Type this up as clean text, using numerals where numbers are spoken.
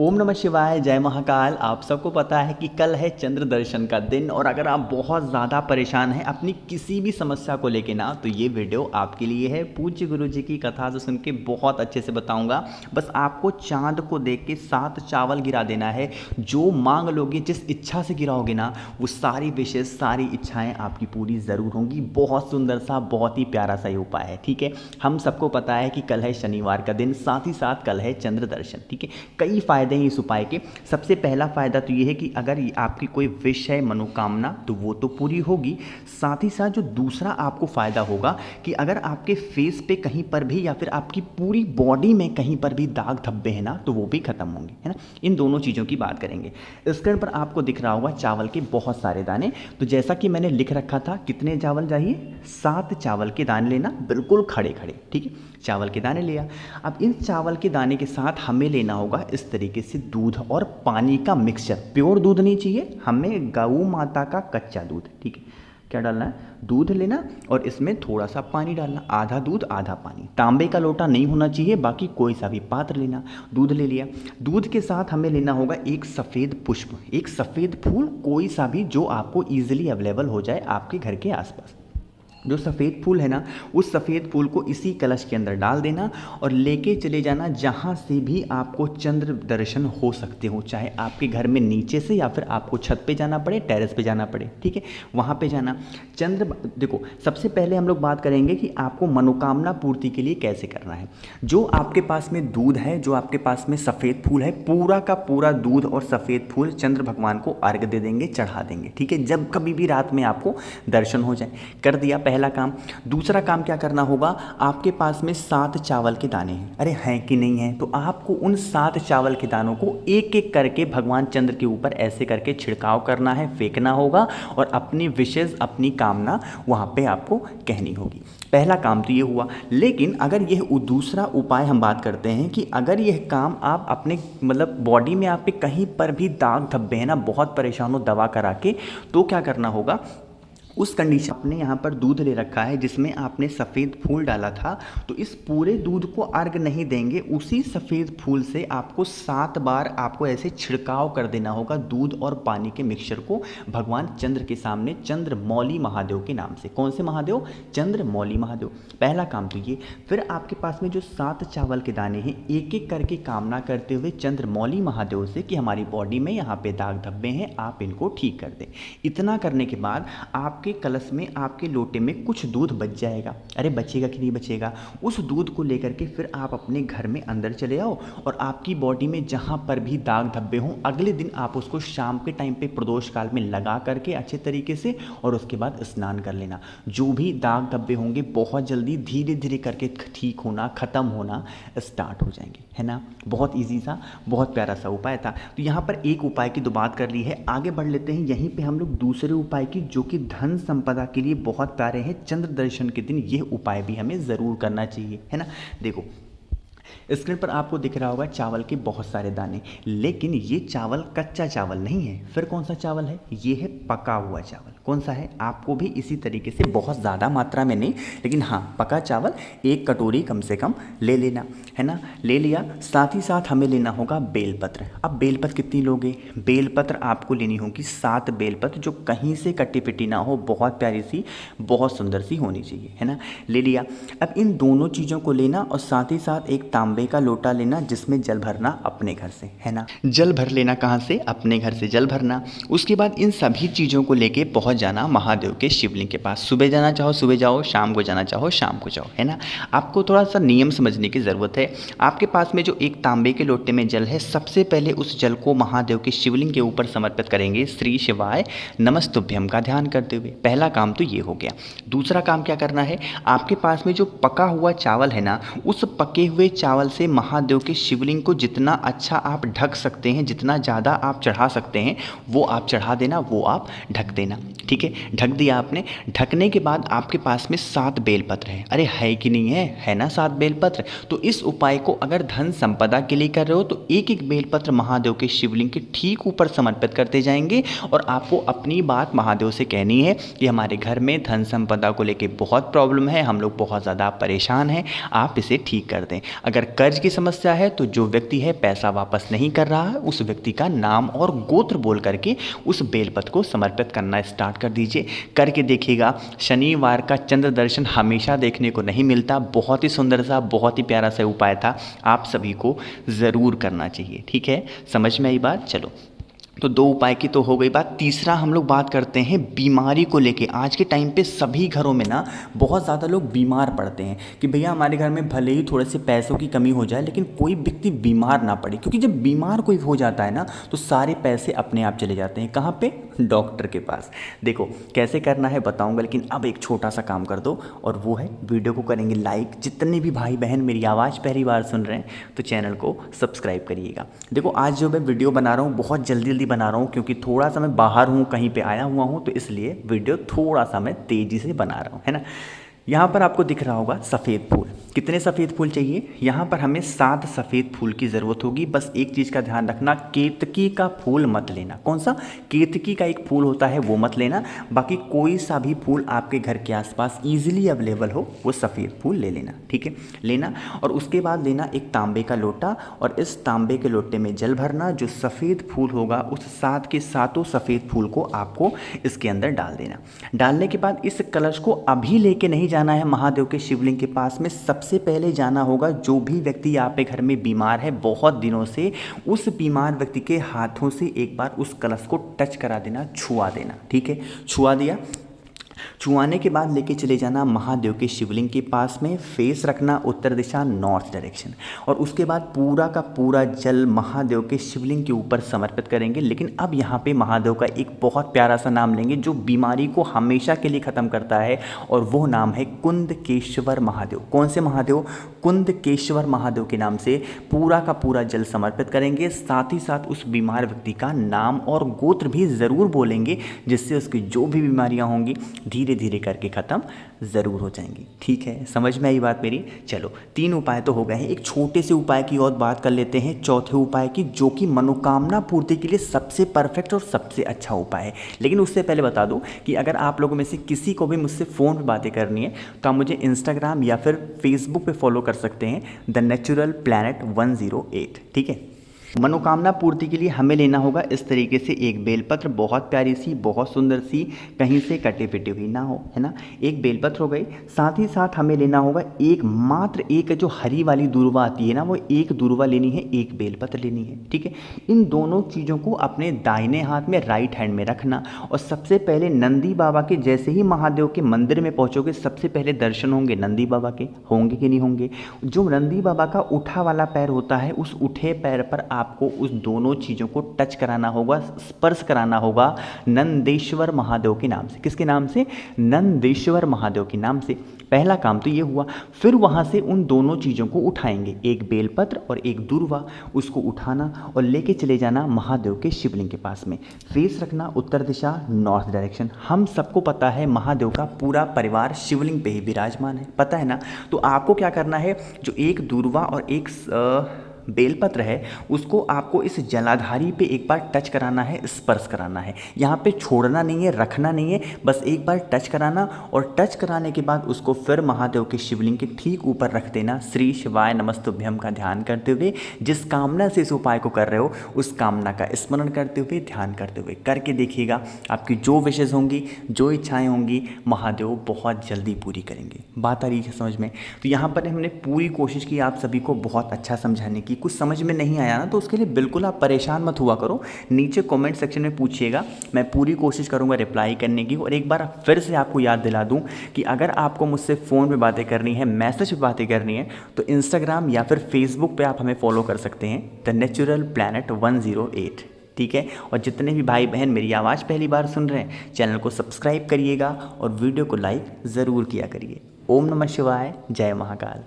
ओम नमः शिवाय, जय महाकाल। आप सबको पता है कि कल है चंद्र दर्शन का दिन और अगर आप बहुत ज़्यादा परेशान हैं अपनी किसी भी समस्या को लेके ना, तो ये वीडियो आपके लिए है। पूज्य गुरु जी की कथा से सुन के बहुत अच्छे से बताऊंगा। बस आपको चांद को देख के 7 चावल गिरा देना है। जो मांग लोगे, जिस इच्छा से गिराओगे ना, वो सारी विशेष सारी इच्छाएँ आपकी पूरी ज़रूर होंगी। बहुत सुंदर सा, बहुत ही प्यारा सा ये उपाय है। ठीक है, हम सबको पता है कि कल है शनिवार का दिन, साथ ही साथ कल है चंद्र दर्शन। ठीक है, कई फायदे हैं इस उपाय के। सबसे पहला फायदा तो ये है कि अगर आपकी कोई विश है, मनोकामना, तो वो तो पूरी होगी। साथ ही साथ जो दूसरा आपको फायदा होगा कि अगर आपके फेस पे कहीं पर भी या फिर आपकी पूरी बॉडी में कहीं पर भी दाग धब्बे हैं ना, तो वो भी खत्म होंगे, है ना। इन दोनों चीज़ों की बात करेंगे। स्क्रीन पर आपको दिख रहा होगा चावल के बहुत सारे दाने। तो जैसा कि मैंने लिख रखा था, कितने चावल चाहिए? 7 चावल के दाने लेना, बिल्कुल खड़े खड़े। ठीक है, चावल के दाने लिया। अब इन चावल के दाने के साथ हमें लेना होगा इस तरीके से दूध और पानी का मिक्सचर। प्योर दूध नहीं चाहिए हमें, गौ माता का कच्चा दूध। ठीक है, क्या डालना है? दूध लेना और इसमें थोड़ा सा पानी डालना, आधा दूध आधा पानी। तांबे का लोटा नहीं होना चाहिए, बाकी कोई सा भी पात्र लेना। दूध ले लिया। दूध के साथ हमें लेना होगा एक सफ़ेद पुष्प, एक सफ़ेद फूल, कोई सा भी जो आपको ईजिली अवेलेबल हो जाए आपके घर के आसपास। जो सफ़ेद फूल है ना, उस सफ़ेद फूल को इसी कलश के अंदर डाल देना और लेके चले जाना जहाँ से भी आपको चंद्र दर्शन हो सकते हो। चाहे आपके घर में नीचे से या फिर आपको छत पे जाना पड़े, टेरेस पे जाना पड़े। ठीक है, वहाँ पे जाना। देखो, सबसे पहले हम लोग बात करेंगे कि आपको मनोकामना पूर्ति के लिए कैसे करना है। जो आपके पास में दूध है, जो आपके पास में सफ़ेद फूल है, पूरा का पूरा दूध और सफ़ेद फूल चंद्र भगवान को अर्घ दे देंगे, चढ़ा देंगे। ठीक है, जब कभी भी रात में आपको दर्शन हो जाए। कर दिया पहला काम। दूसरा काम क्या करना होगा? आपके पास में 7 चावल के दाने हैं, अरे हैं कि नहीं है, तो आपको उन 7 चावल के दानों को एक एक करके भगवान चंद्र के ऊपर ऐसे करके छिड़काव करना है, फेंकना होगा और अपनी विशेष, अपनी कामना वहाँ पे आपको कहनी होगी। पहला काम तो ये हुआ। लेकिन अगर यह दूसरा उपाय हम बात करते हैं कि अगर यह काम आप अपने मतलब बॉडी में आपके कहीं पर भी दाग धब्बे हैं ना, बहुत परेशान हो दवा करा के, तो क्या करना होगा? उस कंडीशन, आपने यहाँ पर दूध ले रखा है जिसमें आपने सफ़ेद फूल डाला था, तो इस पूरे दूध को अर्घ नहीं देंगे। उसी सफ़ेद फूल से आपको 7 बार आपको ऐसे छिड़काव कर देना होगा दूध और पानी के मिक्सचर को भगवान चंद्र के सामने, चंद्रमौली महादेव के नाम से। कौन से महादेव? चंद्रमौली महादेव। पहला काम तो ये। फिर आपके पास में जो 7 चावल के दाने हैं, एक एक करके कामना करते हुए चंद्रमौली महादेव से कि हमारी बॉडी में यहाँ पे दाग धब्बे हैं, आप इनको ठीक कर दें। इतना करने के बाद आपके कलश में, आपके लोटे में कुछ दूध बच जाएगा। अरे बचेगा कि नहीं बचेगा? उस दूध को लेकर के फिर आप अपने घर में अंदर चले आओ और आपकी बॉडी में जहाँ पर भी दाग धब्बे हों, अगले दिन आप उसको शाम के टाइम पे प्रदोष काल में लगा करके अच्छे तरीके से, और उसके बाद स्नान कर लेना। जो भी दाग धब्बे होंगे बहुत जल्दी धीरे धीरे करके ठीक होना, ख़त्म होना स्टार्ट हो जाएंगे, है ना। बहुत ईजी सा, बहुत प्यारा सा उपाय था। तो यहाँ पर एक उपाय की तो बात कर ली है, आगे बढ़ लेते हैं। यहीं पे हम लोग दूसरे उपाय की, जो कि धन संपदा के लिए बहुत प्यारे हैं। चंद्र दर्शन के दिन ये उपाय भी हमें ज़रूर करना चाहिए, है ना। देखो, स्क्रीन पर आपको दिख रहा होगा चावल के बहुत सारे दाने, लेकिन ये चावल कच्चा चावल नहीं है। फिर कौन सा चावल है? ये है पका हुआ चावल। कौन सा है? आपको भी इसी तरीके से, बहुत ज़्यादा मात्रा में नहीं, लेकिन हाँ, पका चावल 1 कटोरी कम से कम ले लेना, है ना। ले लिया। साथ ही साथ हमें लेना होगा बेलपत्र। अब बेलपत्र कितनी लोगे? बेलपत्र आपको लेनी होगी 7 बेलपत्र, जो कहीं से कटी पिटी ना हो, बहुत प्यारी सी, बहुत सुंदर सी होनी चाहिए, है ना। ले लिया। अब इन दोनों चीज़ों को लेना और साथ ही साथ एक तांबे का लोटा लेना जिसमें जल भरना अपने घर से, है ना। जल भर लेना कहाँ से? अपने घर से जल भरना। उसके बाद इन सभी चीज़ों को लेके पहुँच जाना महादेव के शिवलिंग के पास। सुबह जाना चाहो सुबह जाओ, शाम को जाना चाहो शाम को जाओ, है ना। आपको थोड़ा सा नियम समझने की ज़रूरत है। आपके पास में जो एक तांबे के लोटे में जल है, सबसे पहले उस जल को महादेव के शिवलिंग के ऊपर समर्पित करेंगे, श्री शिवाय नमस्तुभ्यम का ध्यान करते हुए। पहला काम तो ये हो गया। दूसरा काम क्या करना है? आपके पास में जो पका हुआ चावल है ना, उस पके हुए चावल से महादेव के शिवलिंग को जितना अच्छा आप ढक सकते हैं, जितना ज़्यादा आप चढ़ा सकते हैं, वो आप चढ़ा देना, वो आप ढक देना। ठीक है, ढक दिया आपने। ढकने के बाद आपके पास में 7 बेलपत्र है। अरे है कि नहीं है? है ना 7 बेलपत्र। तो इस उपाय को अगर धन संपदा के लिए कर रहे हो तो एक एक बेलपत्र महादेव के शिवलिंग के ठीक ऊपर समर्पित करते जाएंगे और आपको अपनी बात महादेव से कहनी है कि हमारे घर में धन संपदा को लेकर बहुत प्रॉब्लम है, हम लोग बहुत ज़्यादा परेशान हैं, आप इसे ठीक कर दें। अगर अगर कर्ज की समस्या है तो जो व्यक्ति है पैसा वापस नहीं कर रहा है उस व्यक्ति का नाम और गोत्र बोल करके उस बेलपत्र को समर्पित करना स्टार्ट कर दीजिए। करके देखिएगा, शनिवार का चंद्र दर्शन हमेशा देखने को नहीं मिलता। बहुत ही सुंदर सा, बहुत ही प्यारा सा उपाय था, आप सभी को ज़रूर करना चाहिए। ठीक है, समझ में आई बात? चलो, तो 2 उपाय की तो हो गई बात। तीसरा हम लोग बात करते हैं बीमारी को लेके। आज के टाइम पे सभी घरों में ना बहुत ज़्यादा लोग बीमार पड़ते हैं कि भैया हमारे घर में भले ही थोड़े से पैसों की कमी हो जाए लेकिन कोई व्यक्ति बीमार ना पड़े, क्योंकि जब बीमार कोई हो जाता है ना तो सारे पैसे अपने आप चले जाते हैं। कहाँ पे? डॉक्टर के पास। देखो कैसे करना है बताऊंगा, लेकिन अब एक छोटा सा काम कर दो और वो है वीडियो को करेंगे लाइक। जितने भी भाई बहन मेरी आवाज़ पहली बार सुन रहे हैं तो चैनल को सब्सक्राइब करिएगा। देखो आज जो मैं वीडियो बना रहा हूँ बहुत जल्दी बना रहा हूँ, क्योंकि थोड़ा सा मैं बाहर हूँ, कहीं पे आया हुआ हूँ, तो इसलिए वीडियो थोड़ा सा मैं तेज़ी से बना रहा हूँ, है ना। यहाँ पर आपको दिख रहा होगा सफ़ेद फूल। कितने सफ़ेद फूल चाहिए? यहाँ पर हमें 7 सफ़ेद फूल की ज़रूरत होगी। बस एक चीज़ का ध्यान रखना, केतकी का फूल मत लेना। कौन सा? केतकी का एक फूल होता है वो मत लेना। बाकी कोई सा भी फूल आपके घर के आसपास इजीली अवेलेबल हो वो सफ़ेद फूल ले लेना। ठीक है, लेना। और उसके बाद लेना एक तांबे का लोटा और इस तांबे के लोटे में जल भरना। जो सफ़ेद फूल होगा उस 7 के 7 सफ़ेद फूल को आपको इसके अंदर डाल देना। डालने के बाद इस कलश को अभी लेके नहीं जाना है महादेव के शिवलिंग के पास में। सबसे पहले जाना होगा जो भी व्यक्ति आपके घर में बीमार है बहुत दिनों से, उस बीमार व्यक्ति के हाथों से एक बार उस कलश को टच करा देना, छुआ देना। ठीक है, छुआ दिया। छुआने के बाद लेके चले जाना महादेव के शिवलिंग के पास में। फेस रखना उत्तर दिशा, नॉर्थ डायरेक्शन। और उसके बाद पूरा का पूरा जल महादेव के शिवलिंग के ऊपर समर्पित करेंगे। लेकिन अब यहाँ पे महादेव का एक बहुत प्यारा सा नाम लेंगे जो बीमारी को हमेशा के लिए ख़त्म करता है, और वो नाम है कुंदकेश्वर महादेव। कौन से महादेव? कुंदकेश्वर महादेव के नाम से पूरा का पूरा जल समर्पित करेंगे। साथ ही साथ उस बीमार व्यक्ति का नाम और गोत्र भी ज़रूर बोलेंगे, जिससे उसकी जो भी बीमारियाँ होंगी धीरे धीरे करके ख़त्म ज़रूर हो जाएंगी। ठीक है, समझ में आई बात मेरी? चलो 3 उपाय तो हो गए हैं। एक छोटे से उपाय की और बात कर लेते हैं, चौथे उपाय की, जो कि मनोकामना पूर्ति के लिए सबसे परफेक्ट और सबसे अच्छा उपाय है। लेकिन उससे पहले बता दूं कि अगर आप लोगों में से किसी को भी मुझसे फ़ोन पर बातें करनी है तो आप मुझे इंस्टाग्राम या फिर फेसबुक पे फॉलो कर सकते हैं, द नेचुरल प्लैनेट 108। ठीक है, मनोकामना पूर्ति के लिए हमें लेना होगा इस तरीके से एक बेलपत्र, बहुत प्यारी सी, बहुत सुंदर सी, कहीं से कटे पिटे हुई ना हो, है ना। एक बेलपत्र हो गई। साथ ही साथ हमें लेना होगा मात्र एक जो हरी वाली दूर्वा आती है ना, वो एक दूर्वा लेनी है, एक बेलपत्र लेनी है। ठीक है, इन दोनों चीज़ों को अपने दाहिने हाथ में, राइट हैंड में रखना। और सबसे पहले नंदी बाबा के, जैसे ही महादेव के मंदिर में पहुँचोगे सबसे पहले दर्शन होंगे नंदी बाबा के, होंगे कि नहीं होंगे? जो नंदी बाबा का उठा वाला पैर होता है उस उठे पैर पर आपको उस दोनों चीज़ों को टच कराना होगा, स्पर्श कराना होगा नंदेश्वर महादेव के नाम से। किसके नाम से? नंदेश्वर महादेव के नाम से। पहला काम तो ये हुआ। फिर वहाँ से उन दोनों चीज़ों को उठाएंगे, एक बेलपत्र और एक दूर्वा, उसको उठाना और लेके चले जाना महादेव के शिवलिंग के पास में। फेस रखना उत्तर दिशा, नॉर्थ डायरेक्शन। हम सबको पता है महादेव का पूरा परिवार शिवलिंग पे ही विराजमान है, पता है ना। तो आपको क्या करना है, जो एक दूर्वा और एक बेलपत्र है उसको आपको इस जलाधारी पे एक बार टच कराना है, स्पर्श कराना है। यहाँ पे छोड़ना नहीं है, रखना नहीं है, बस एक बार टच कराना। और टच कराने के बाद उसको फिर महादेव के शिवलिंग के ठीक ऊपर रख देना, श्री शिवाय नमस्तुभ्यम का ध्यान करते हुए। जिस कामना से इस उपाय को कर रहे हो उस कामना का स्मरण करते हुए, ध्यान करते हुए करके देखिएगा, आपकी जो विशेष होंगी, जो इच्छाएं होंगी, महादेव बहुत जल्दी पूरी करेंगे। बात आ रही है समझ में? तो यहाँ पर हमने पूरी कोशिश की आप सभी को बहुत अच्छा समझाने की। कुछ समझ में नहीं आया ना तो उसके लिए बिल्कुल आप परेशान मत हुआ करो, नीचे कमेंट सेक्शन में पूछिएगा, मैं पूरी कोशिश करूंगा रिप्लाई करने की। और एक बार फिर से आपको याद दिला दूं कि अगर आपको मुझसे फ़ोन पे बातें करनी है, मैसेज पे बातें करनी है, तो इंस्टाग्राम या फिर फेसबुक पे आप हमें फॉलो कर सकते हैं, द नेचुरल प्लैनेट 108। ठीक है, और जितने भी भाई बहन मेरी आवाज़ पहली बार सुन रहे हैं चैनल को सब्सक्राइब करिएगा और वीडियो को लाइक ज़रूर किया करिए। ओम नमः शिवाय, जय महाकाल।